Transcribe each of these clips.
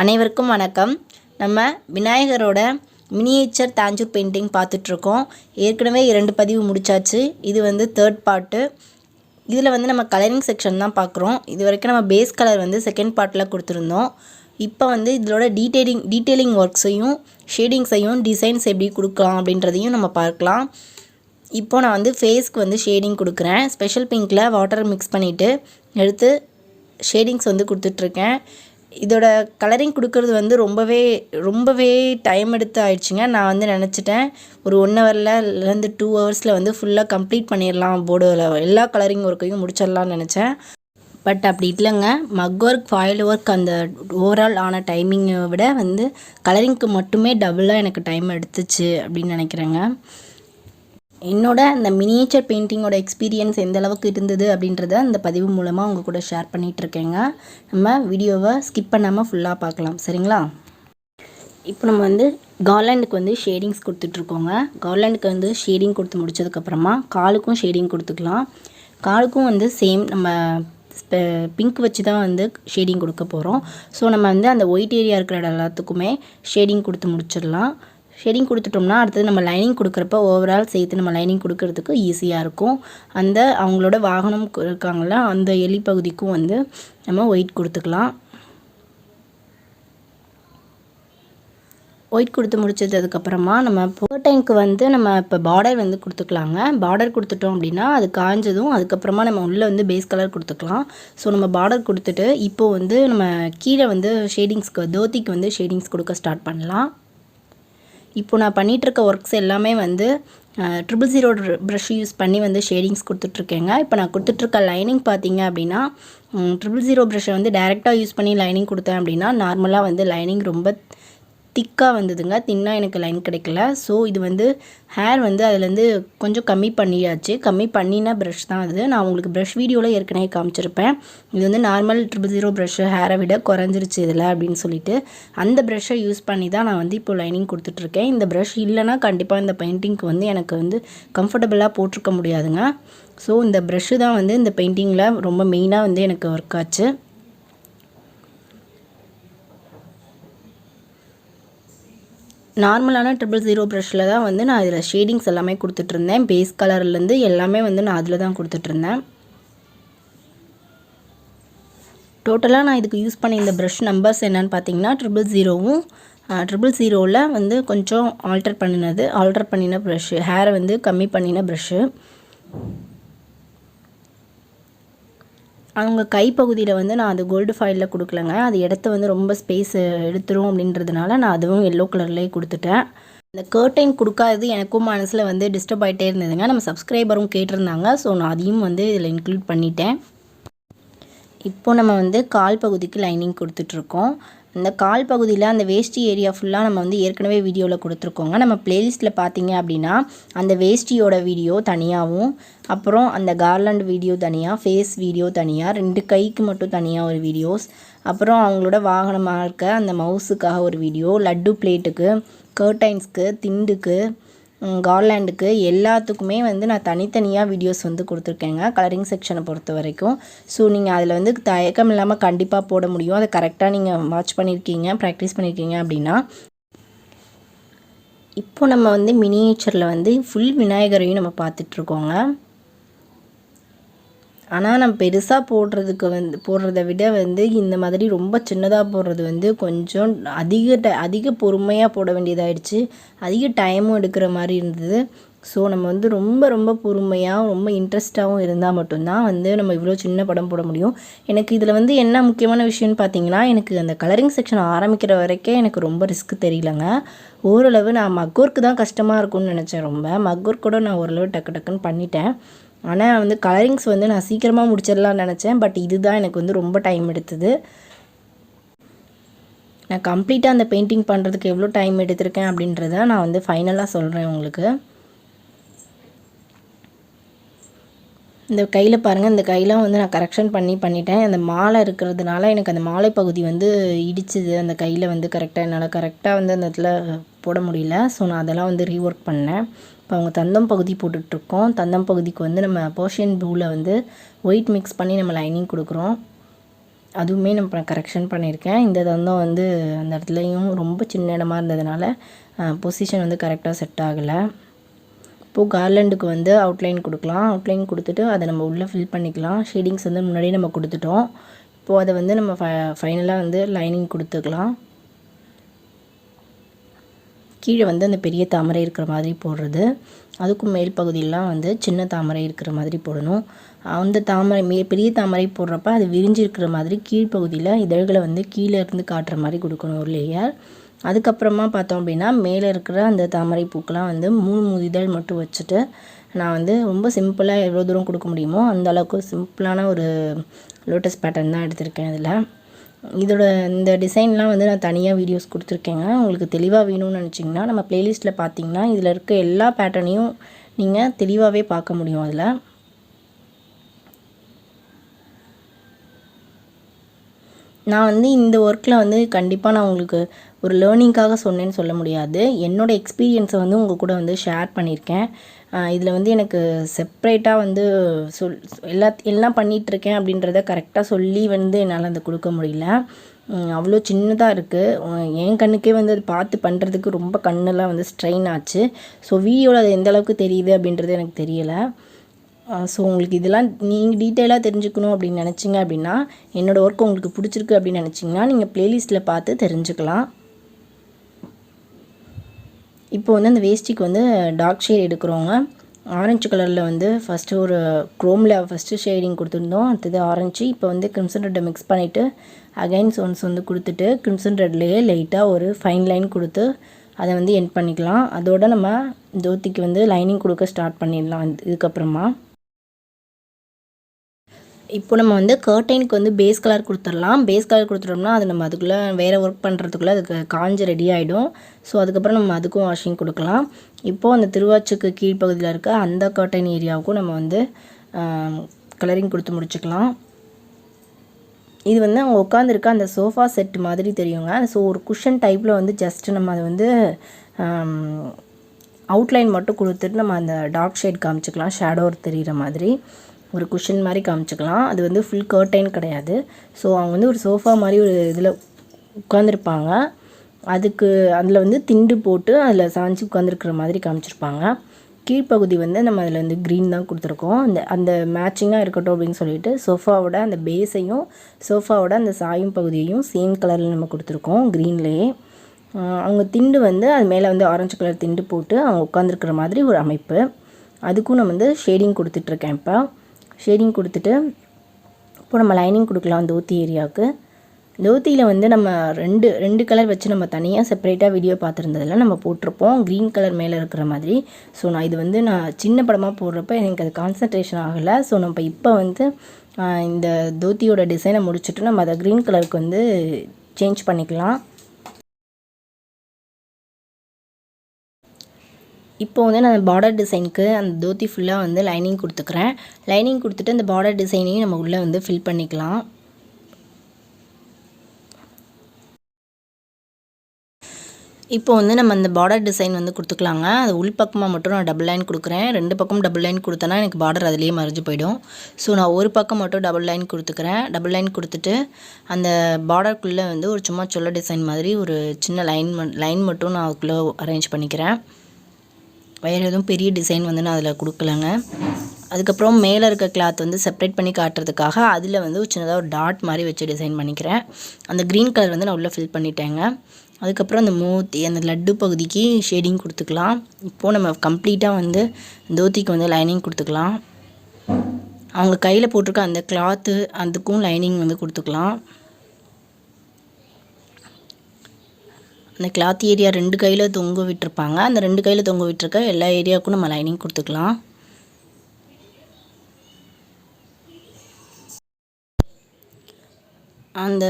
அனைவருக்கும் வணக்கம். நம்ம விநாயகரோட மினியேச்சர் தாஞ்சூர் பெயிண்டிங் பார்த்துட்ருக்கோம். ஏற்கனவே 2 பதிவு முடிச்சாச்சு. இது வந்து 3rd பார்ட்டு. இதில் வந்து நம்ம கலரிங் செக்ஷன் தான் பார்க்குறோம். இது வரைக்கும் நம்ம பேஸ் கலர் வந்து 2nd பார்ட்டில் கொடுத்துருந்தோம். இப்போ வந்து இதோட டீட்டெயிலிங் ஒர்க்ஸையும் ஷேடிங்ஸையும் டிசைன்ஸ் எப்படி கொடுக்கலாம் அப்படின்றதையும் நம்ம பார்க்கலாம். இப்போ நான் வந்து ஃபேஸ்க்கு வந்து ஷேடிங் கொடுக்குறேன். ஸ்பெஷல் பிங்க்கில் வாட்டர் மிக்ஸ் பண்ணிவிட்டு எடுத்து ஷேடிங்ஸ் வந்து கொடுத்துட்ருக்கேன். இதோட கலரிங் கொடுக்கறது வந்து ரொம்பவே டைம் எடுத்து ஆயிடுச்சுங்க. நான் வந்து நினச்சிட்டேன் ஒரு 1 ஹவர்லேருந்து 2 ஹவர்ஸில் வந்து ஃபுல்லாக கம்ப்ளீட் பண்ணிடலாம், போர்டில் எல்லா கலரிங் ஒர்க்கையும் முடிச்சிடலாம்னு நினச்சேன். பட் அப்படி இல்லைங்க. மக் ஒர்க், ஃபாயில் ஒர்க், அந்த ஓவரால் ஆன டைமிங்கை விட வந்து கலரிங்க்கு மட்டுமே டபுளாக எனக்கு டைம் எடுத்துச்சு அப்படின்னு நினைக்கிறேங்க. என்னோட அந்த மினியேச்சர் பெயிண்டிங்கோட எக்ஸ்பீரியன்ஸ் எந்த அளவுக்கு இருந்தது அப்படின்றத அந்த பதிவு மூலமாக உங்கள் கூட ஷேர் பண்ணிகிட்ருக்கேங்க. நம்ம வீடியோவை ஸ்கிப் பண்ணாமல் ஃபுல்லாக பார்க்கலாம், சரிங்களா? இப்போ நம்ம வந்து கார்லாண்டுக்கு வந்து ஷேடிங்ஸ் கொடுத்துட்ருக்கோங்க. கார்லாண்டுக்கு வந்து ஷேடிங் கொடுத்து முடிச்சதுக்கப்புறமா காலுக்கும் ஷேடிங் கொடுத்துக்கலாம். காலுக்கும் வந்து சேம் நம்ம பிங்க் வச்சு தான் வந்து ஷேடிங் கொடுக்க போகிறோம். ஸோ நம்ம வந்து அந்த ஒயிட் ஏரியா இருக்கிற எல்லாத்துக்குமே ஷேடிங் கொடுத்து முடிச்சிடலாம். ஷேடிங் கொடுத்துட்டோம்னா அடுத்தது நம்ம லைனிங் கொடுக்குறப்ப ஓவரால் சேர்த்து நம்ம லைனிங் கொடுக்கறதுக்கு ஈஸியாக இருக்கும். அந்த அவங்களோட வாகனம் இருக்காங்கள அந்த எலி பகுதிக்கும் வந்து நம்ம ஒயிட் கொடுத்துக்கலாம். ஒயிட் கொடுத்து முடிச்சதுக்கப்புறமா நம்ம போட்டைனுக்கு வந்து நம்ம இப்போ பார்டர் வந்து கொடுத்துக்கலாங்க. பார்டர் கொடுத்துட்டோம் அப்படின்னா அது காஞ்சதும் அதுக்கப்புறமா நம்ம உள்ளே வந்து பேஸ் கலர் கொடுத்துக்கலாம். ஸோ நம்ம பார்டர் கொடுத்துட்டு இப்போது வந்து நம்ம கீழே வந்து ஷேடிங்ஸ்க்கு தோத்திக்கு வந்து ஷேடிங்ஸ் கொடுக்க ஸ்டார்ட் பண்ணலாம். இப்போ நான் பண்ணிகிட்ருக்க ஒர்க்ஸ் எல்லாமே வந்து 000 ப்ரஷ் யூஸ் பண்ணி வந்து ஷேடிங்ஸ் கொடுத்துட்ருக்கேங்க. இப்போ நான் கொடுத்துட்ருக்க லைனிங் பார்த்தீங்க அப்படின்னா 000 ப்ரஷ்ஷை வந்து டைரெக்டாக யூஸ் பண்ணி லைனிங் கொடுத்தேன் அப்படின்னா நார்மலாக வந்து லைனிங் ரொம்ப திக்காக வந்ததுங்க. தின்னாக எனக்கு லைன் கிடைக்கல. ஸோ இது வந்து ஹேர் வந்து அதுலேருந்து கொஞ்சம் கம்மி பண்ணியாச்சு. கம்மி பண்ணின ப்ரஷ் தான் அது. நான் உங்களுக்கு ப்ரஷ் வீடியோவில் ஏற்கனவே காமிச்சிருப்பேன். இது வந்து நார்மல் 000 ப்ரஷ்ஷு ஹேரை விட குறைஞ்சிருச்சு இதில் அப்படின்னு சொல்லிட்டு அந்த ப்ரஷ்ஷை யூஸ் பண்ணி தான் நான் வந்து இப்போ லைனிங் கொடுத்துட்ருக்கேன். இந்த ப்ரஷ் இல்லைனா கண்டிப்பாக இந்த பெயிண்டிங்க்கு வந்து எனக்கு வந்து கம்ஃபர்டபுளாக போட்டிருக்க முடியாதுங்க. ஸோ இந்த ப்ரஷ்ஷு தான் வந்து இந்த பெயிண்டிங்கில் ரொம்ப மெயினாக வந்து எனக்கு ஒர்க் ஆச்சு. நார்மலான 000 ப்ரஷ்ஷில் தான் வந்து நான் இதில் ஷேடிங்ஸ் எல்லாமே கொடுத்துட்ருந்தேன். பேஸ் கலர்லேருந்து எல்லாமே வந்து நான் அதில் தான் கொடுத்துட்ருந்தேன். டோட்டலாக நான் இதுக்கு யூஸ் பண்ணி இந்த ப்ரஷ் நம்பர்ஸ் என்னென்னு பார்த்தீங்கன்னா 000வும் 000ல் வந்து கொஞ்சம் ஆல்டர் பண்ணின ப்ரஷ்ஷு, ஹேரை வந்து கம்மி பண்ணின ப்ரஷ்ஷு. அவங்க கைப்பகுதியில் வந்து நான் அது கோல்டு ஃபாயிலில் கொடுக்கலங்க. அது இடத்த வந்து ரொம்ப ஸ்பேஸ் எடுத்துரும் அப்படின்றதுனால நான் அதுவும் எல்லோ கலர்லேயே கொடுத்துட்டேன். இந்த கர்டைன் கொடுக்காதது எனக்கும் மனசில் வந்து டிஸ்டர்ப் ஆகிட்டே இருந்ததுங்க. நம்ம சப்ஸ்கிரைபரும் கேட்டிருந்தாங்க. ஸோ நான் அதையும் வந்து இதில் இன்க்ளூட் பண்ணிட்டேன். இப்போது நம்ம வந்து கால் பகுதிக்கு லைனிங் கொடுத்துட்ருக்கோம். இந்த கால் பகுதியில் அந்த வேஷ்டி ஏரியா ஃபுல்லாக நம்ம வந்து ஏற்கனவே வீடியோவில் கொடுத்துருக்கோங்க. நம்ம ப்ளேலிஸ்ட்டில் பார்த்தீங்க அப்படின்னா அந்த வேஷ்டியோட வீடியோ தனியாகவும், அப்புறம் அந்த கார்லாண்ட் வீடியோ தனியாக, ஃபேஸ் வீடியோ தனியாக, 2 கைக்கு மட்டும் தனியாக ஒரு வீடியோஸ், அப்புறம் அவங்களோட வாகனமாக இருக்க அந்த மவுஸுக்காக ஒரு வீடியோ, லட்டு பிளேட்டுக்கு, கர்டைன்ஸ்க்கு, திண்டுக்கு, கார்லாண்டுக்கு எல்லாத்துக்குமே வந்து நான் தனித்தனியாக வீடியோஸ் வந்து கொடுத்துருக்கேங்க கலரிங் செக்ஷனை பொறுத்த வரைக்கும். ஸோ நீங்கள் அதில் வந்து தயக்கம் இல்லாமல் கண்டிப்பாக போட முடியும். அதை கரெக்டாக நீங்கள் வாட்ச் பண்ணியிருக்கீங்க, ப்ராக்டிஸ் பண்ணியிருக்கீங்க அப்படின்னா. இப்போ நம்ம வந்து மினியேச்சரில் வந்து ஃபுல் விநாயகரையும் நம்ம பார்த்துட்ருக்கோங்க. ஆனால் நம்ம பெருசாக போடுறத விட வந்து இந்த மாதிரி ரொம்ப சின்னதாக போடுறது வந்து கொஞ்சம் அதிக பொறுமையாக போட வேண்டியதாகிடுச்சு. அதிக டைமும் எடுக்கிற மாதிரி இருந்தது. ஸோ நம்ம வந்து ரொம்ப பொறுமையாக ரொம்ப இன்ட்ரெஸ்ட்டாகவும் இருந்தால் மட்டும்தான் வந்து நம்ம இவ்வளோ சின்ன படம் போட முடியும். எனக்கு இதில் வந்து என்ன முக்கியமான விஷயம்னு பார்த்தீங்கன்னா, எனக்கு அந்த கலரிங் செக்ஷன் ஆரம்பிக்கிற வரைக்கும் எனக்கு ரொம்ப ரிஸ்க் தெரியலங்க. ஓரளவு நான் மக் ஒர்க்கு தான் கஷ்டமாக இருக்கும்னு நினச்சேன். ரொம்ப மக் ஒர்க் கூட நான் ஓரளவு டக்குன்னு பண்ணிட்டேன். ஆனால் வந்து கலரிங்ஸ் வந்து நான் சீக்கிரமாக முடிச்சிடலான்னு நினச்சேன். பட் இதுதான் எனக்கு வந்து ரொம்ப டைம் எடுத்தது. நான் கம்ப்ளீட்டாக அந்த பெயிண்டிங் பண்ணுறதுக்கு எவ்வளோ டைம் எடுத்திருக்கேன் அப்படின்றத நான் வந்து ஃபைனலாக சொல்கிறேன் உங்களுக்கு. இந்த கையில் பாருங்கள், இந்த கையெலாம் வந்து நான் கரெக்ஷன் பண்ணிட்டேன். அந்த மாலை இருக்கிறதுனால எனக்கு அந்த மாலை பகுதி வந்து இடிச்சுது. அந்த கையில் வந்து என்னால் கரெக்டாக வந்து அந்த இடத்துல போட முடியல. ஸோ நான் அதெல்லாம் வந்து ரீஒர்க் பண்ணேன். இப்போ அவங்க தந்தம் பகுதி போட்டுட்ருக்கோம். தந்தம் பகுதிக்கு வந்து நம்ம பர்ஷியன் ப்ளூவில் வந்து ஒயிட் மிக்ஸ் பண்ணி நம்ம லைனிங் கொடுக்குறோம். அதுவுமே நான் கரெக்ஷன் பண்ணியிருக்கேன். இந்த இடம் தான் வந்து அந்த இடத்துலையும் ரொம்ப சின்ன இடமா இருந்ததுனால பொசிஷன் வந்து கரெக்டாக செட் ஆகலை. இப்போது கார்லண்டுக்கு வந்து அவுட்லைன் கொடுக்கலாம். அவுட்லைன் கொடுத்துட்டு அதை நம்ம உள்ளே ஃபில் பண்ணிக்கலாம். ஷேடிங்ஸ் வந்து முன்னாடியே நம்ம கொடுத்துட்டோம். இப்போது அதை வந்து நம்ம ஃபைனலாக வந்து லைனிங் கொடுத்துக்கலாம். கீழே வந்து அந்த பெரிய தாமரை இருக்கிற மாதிரி போடுறது, அதுக்கும் மேல் பகுதியெல்லாம் வந்து சின்ன தாமரை இருக்கிற மாதிரி போடணும். அந்த தாமரை பெரிய தாமரை போடுறப்ப அது விரிஞ்சு இருக்கிற மாதிரி கீழ்ப்பகுதியில் இதழ்களை வந்து கீழே இருந்து காட்டுற மாதிரி கொடுக்கணும் ஒரு லேயர். அதுக்கப்புறமா பார்த்தோம் அப்படின்னா மேலே இருக்கிற அந்த தாமரை பூக்கெலாம் வந்து 3 இதழ் மட்டும் வச்சுட்டு நான் வந்து ரொம்ப சிம்பிளாக எவ்வளோ தூரம் கொடுக்க முடியுமோ அந்த அளவுக்கு சிம்பிளான ஒரு லோட்டஸ் பேட்டர்ன் தான் எடுத்திருக்கேன். இந்த டிசைன்லாம் வந்து நான் தனியாக வீடியோஸ் கொடுத்துருக்கேங்க. உங்களுக்கு தெளிவாக வேணும்னு நினச்சிங்கன்னா நம்ம ப்ளேலிஸ்ட்டில் பார்த்தீங்கன்னா இதில் இருக்க எல்லா பேட்டர்னையும் நீங்கள் தெளிவாகவே பார்க்க முடியும். அதில் நான் வந்து இந்த ஒர்க்கில் வந்து கண்டிப்பாக நான் உங்களுக்கு ஒரு லேர்னிங்காக சொன்னேன்னு சொல்ல முடியாது. என்னோடய எக்ஸ்பீரியன்ஸை வந்து உங்கள் கூட வந்து ஷேர் பண்ணியிருக்கேன். இதில் வந்து எனக்கு செப்ரேட்டாக வந்து எல்லாம் பண்ணிகிட்ருக்கேன் அப்படின்றத கரெக்டாக சொல்லி வந்து என்னால் அதை கொடுக்க முடியல. அவ்வளோ சின்னதாக இருக்குது. என் கண்ணுக்கே வந்து அது பார்த்து பண்ணுறதுக்கு ரொம்ப கண்ணெல்லாம் வந்து ஸ்ட்ரெயின் ஆச்சு. ஸோ வீடியோவில் அது எந்த அளவுக்கு தெரியுது அப்படின்றது எனக்கு தெரியலை. ஸோ உங்களுக்கு இதெல்லாம் நீங்கள் டீட்டெயிலாக தெரிஞ்சுக்கணும் அப்படின்னு நினச்சிங்க அப்படின்னா என்னோடய ஒர்க் உங்களுக்கு பிடிச்சிருக்கு அப்படின்னு நினச்சிங்கன்னா நீங்கள் ப்ளேலிஸ்ட்டில் பார்த்து தெரிஞ்சுக்கலாம். இப்போ வந்து அந்த வேஷ்டிக்கு வந்து டார்க் ஷேட் எடுக்கிறவங்க ஆரஞ்சு கலரில் வந்து ஃபஸ்ட்டு ஒரு க்ரோமில் ஃபஸ்ட்டு ஷேடிங் கொடுத்துருந்தோம். அடுத்தது ஆரஞ்சு. இப்போ வந்து கிரிம்சன் ரெட்டை மிக்ஸ் பண்ணிவிட்டு அகைன்ஸ் ஒன்ஸ் வந்து கொடுத்துட்டு கிரிம்சன் ரெட்லேயே லைட்டாக ஒரு ஃபைன் லைன் கொடுத்து அதை வந்து எண்ட் பண்ணிக்கலாம். அதோடு நம்ம தோத்திக்கு வந்து லைனிங் கொடுக்க ஸ்டார்ட் பண்ணிடலாம். இதுக்கப்புறமா இப்போ நம்ம வந்து கர்டைனுக்கு வந்து பேஸ் கலர் கொடுத்துடலாம். பேஸ் கலர் கொடுத்துட்டோம்னா அது நம்ம அதுக்குள்ளே வேறு ஒர்க் பண்ணுறதுக்குள்ளே அதுக்கு காஞ்சு ரெடி ஆகிடும். ஸோ அதுக்கப்புறம் நம்ம அதுக்கும் வாஷிங் கொடுக்கலாம். இப்போது அந்த திருவாச்சுக்கு கீழ்ப்பகுதியில் இருக்க அந்த கர்டைன் ஏரியாவுக்கும் நம்ம வந்து கலரிங் கொடுத்து முடிச்சுக்கலாம். இது வந்து அவங்க உட்காந்துருக்க அந்த சோஃபா செட் மாதிரி தெரியுங்க. ஸோ ஒரு குஷன் டைப்பில் வந்து ஜஸ்ட்டு நம்ம அதை வந்து அவுட்லைன் மட்டும் கொடுத்துட்டு நம்ம அந்த டார்க் ஷேட் காமிச்சிக்கலாம். ஷேடோ தெரிகிற மாதிரி ஒரு குஷன் மாதிரி காமிச்சிக்கலாம். அது வந்து ஃபுல் கர்டைன் கிடையாது. ஸோ அவங்க வந்து ஒரு சோஃபா மாதிரி ஒரு இதில் உட்காந்துருப்பாங்க. அதில் வந்து திண்டு போட்டு அதில் சாஞ்சி உட்காந்துருக்கிற மாதிரி காமிச்சிருப்பாங்க. கீழ்ப்பகுதி வந்து நம்ம அதில் வந்து க்ரீன் தான் கொடுத்துருக்கோம். அந்த மேட்சிங்காக இருக்கட்டும் அப்படின்னு சொல்லிட்டு சோஃபாவோட அந்த பேஸையும் சோஃபாவோட அந்த சாயும் பகுதியையும் சேம் கலரில் நம்ம கொடுத்துருக்கோம் க்ரீன்லேயே. அவங்க திண்டு வந்து அது மேலே வந்து ஆரஞ்சு கலர் திண்டு போட்டு அவங்க உட்காந்துருக்கிற மாதிரி ஒரு அமைப்பு. அதுக்கும் நான் வந்து ஷேடிங் கொடுத்துட்ருக்கேன். இப்போ ஷேடிங் கொடுத்துட்டு இப்போ நம்ம லைனிங் கொடுக்கலாம். தோத்தி ஏரியாவுக்கு தோத்தியில் வந்து நம்ம ரெண்டு கலர் வச்சு நம்ம தனியாக செப்பரேட்டாக வீடியோ பார்த்துருந்ததில் நம்ம போட்டிருப்போம் க்ரீன் கலர் மேலே இருக்கிற மாதிரி. ஸோ நான் இது வந்து நான் சின்ன படமாக போடுறப்ப எனக்கு அது கான்சன்ட்ரேஷன் ஆகலை. ஸோ நம்ம இப்போ வந்து இந்த தோத்தியோட டிசைனை முடிச்சுட்டு நம்ம அதை க்ரீன் கலருக்கு வந்து சேஞ்ச் பண்ணிக்கலாம். இப்போ வந்து நான் பார்டர் டிசைனுக்கு அந்த தோத்தி ஃபுல்லாக வந்து லைனிங் கொடுத்துக்கிறேன். லைனிங் கொடுத்துட்டு அந்த பார்டர் டிசைனையும் நம்ம உள்ளே வந்து ஃபில் பண்ணிக்கலாம். இப்போ வந்து நம்ம அந்த பார்டர் டிசைன் வந்து கொடுத்துக்கலாங்க. அது உள்பக்கமாக மட்டும் நான் டபுள் லைன் கொடுக்குறேன். 2 பக்கம் டபுள் லைன் கொடுத்தேன்னா எனக்கு பார்டர் அதிலேயே மறைஞ்சு போயிடும். ஸோ நான் ஒரு பக்கம் மட்டும் டபுள் லைன் கொடுத்துக்கிறேன். டபுள் லைன் கொடுத்துட்டு அந்த பார்டருக்குள்ளே வந்து ஒரு சும்மா சொல்ல டிசைன் மாதிரி ஒரு சின்ன லைன் மட்டும் நான் அதுக்குள்ளே அரேஞ்ச் பண்ணிக்கிறேன். வேறு எதுவும் பெரிய டிசைன் வந்து நான் அதில் கொடுக்கலங்க. அதுக்கப்புறம் மேலே இருக்க கிளாத் வந்து செப்பரேட் பண்ணி காட்டுறதுக்காக அதில் வந்து ஒரு சின்னதாக ஒரு டாட் மாதிரி வச்சு டிசைன் பண்ணிக்கிறேன். அந்த க்ரீன் கலர் வந்து நான் உள்ளே ஃபில் பண்ணிட்டேங்க. அதுக்கப்புறம் அந்த மூத்தி அந்த லட்டு பகுதிக்கு ஷேடிங் கொடுத்துக்கலாம். இப்போது நம்ம கம்ப்ளீட்டாக வந்து தோத்திக்கு வந்து லைனிங் கொடுத்துக்கலாம். அவங்க கையில் போட்டிருக்க அந்த கிளாத்து அதுக்கும் லைனிங் வந்து கொடுத்துக்கலாம். அந்த கிளாத் ஏரியா 2 கையில் தொங்க விட்டுருப்பாங்க. அந்த 2 கையில் தொங்க விட்டுருக்க எல்லா ஏரியாவுக்கும் நம்ம லைனிங் கொடுத்துக்கலாம். அந்த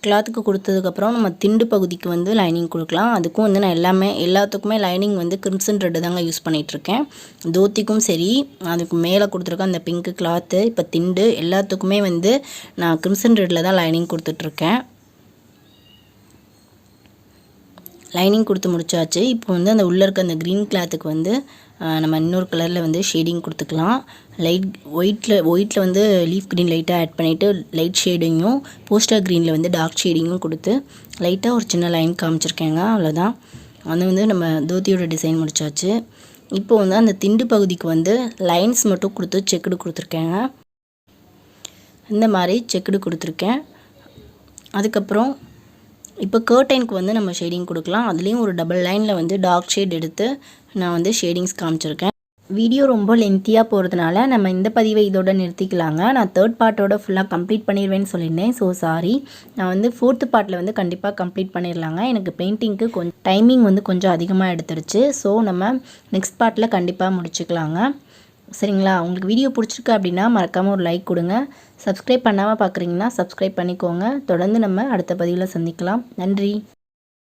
கிளாத்துக்கு கொடுத்ததுக்கப்புறம் நம்ம திண்டு பகுதிக்கு வந்து லைனிங் கொடுக்கலாம். அதுக்கும் வந்து நான் எல்லாத்துக்குமே லைனிங் வந்து கிரிம்சன் ரெட்டு தாங்க யூஸ் பண்ணிகிட்ருக்கேன். தோத்திக்கும் சரி, அதுக்கு மேலே கொடுத்துருக்க அந்த பிங்க்கு கிளாத்து, இப்போ திண்டு எல்லாத்துக்குமே வந்து நான் கிரிம்சன் ரெட்டில் தான் லைனிங் கொடுத்துட்ருக்கேன். லைனிங் கொடுத்து முடிச்சாச்சு. இப்போ வந்து அந்த உள்ளே இருக்க அந்த க்ரீன் கிளாத்துக்கு வந்து நம்ம இன்னொரு கலரில் வந்து ஷேடிங் கொடுத்துக்கலாம். ஒயிட்டில் வந்து லீஃப் க்ரீன் லைட்டாக ஆட் பண்ணிவிட்டு லைட் ஷேடிங்கும் போஸ்டர் க்ரீனில் வந்து டார்க் ஷேடிங்கும் கொடுத்து லைட்டாக ஒரு சின்ன லைன் காமிச்சிருக்கேங்க. அவ்வளோதான். அது வந்து நம்ம தோத்தியோட டிசைன் முடிச்சாச்சு. இப்போ வந்து அந்த திண்டு பகுதிக்கு வந்து லைன்ஸ் மட்டும் கொடுத்து செக்குடு கொடுத்துருக்கேங்க. இந்த மாதிரி செக்குடு கொடுத்துருக்கேன். அதுக்கப்புறம் இப்போ கர்டைனுக்கு வந்து நம்ம ஷேடிங் கொடுக்கலாம். அதுலேயும் ஒரு டபுள் லைனில் வந்து டார்க் ஷேட் எடுத்து நான் வந்து ஷேடிங்ஸ் காமிச்சிருக்கேன். வீடியோ ரொம்ப லென்த்தியாக போகிறதுனால நம்ம இந்த பதிவை இதோட நிறுத்திக்கலாங்க. நான் 3rd பார்ட்டோட ஃபுல்லாக கம்ப்ளீட் பண்ணிடுவேன்னு சொல்லியிருந்தேன். So sorry. நான் வந்து 4th பார்ட்டில் வந்து கண்டிப்பாக கம்ப்ளீட் பண்ணிடலாங்க. எனக்கு பெயிண்டிங்க்கு கொஞ்சம் டைமிங் வந்து கொஞ்சம் அதிகமாக எடுத்துருச்சு. ஸோ நம்ம நெக்ஸ்ட் பார்ட்டில் கண்டிப்பாக முடிச்சுக்கலாங்க. சரிங்களா? உங்களுக்கு வீடியோ பிடிச்சிருக்கு அப்படின்னா மறக்காமல் ஒரு லைக் கொடுங்க. சப்ஸ்கிரைப் பண்ணாமல் பார்க்குறீங்கன்னா சப்ஸ்கிரைப் பண்ணிக்கோங்க. தொடர்ந்து நம்ம அடுத்த பதிவில் சந்திக்கலாம். நன்றி.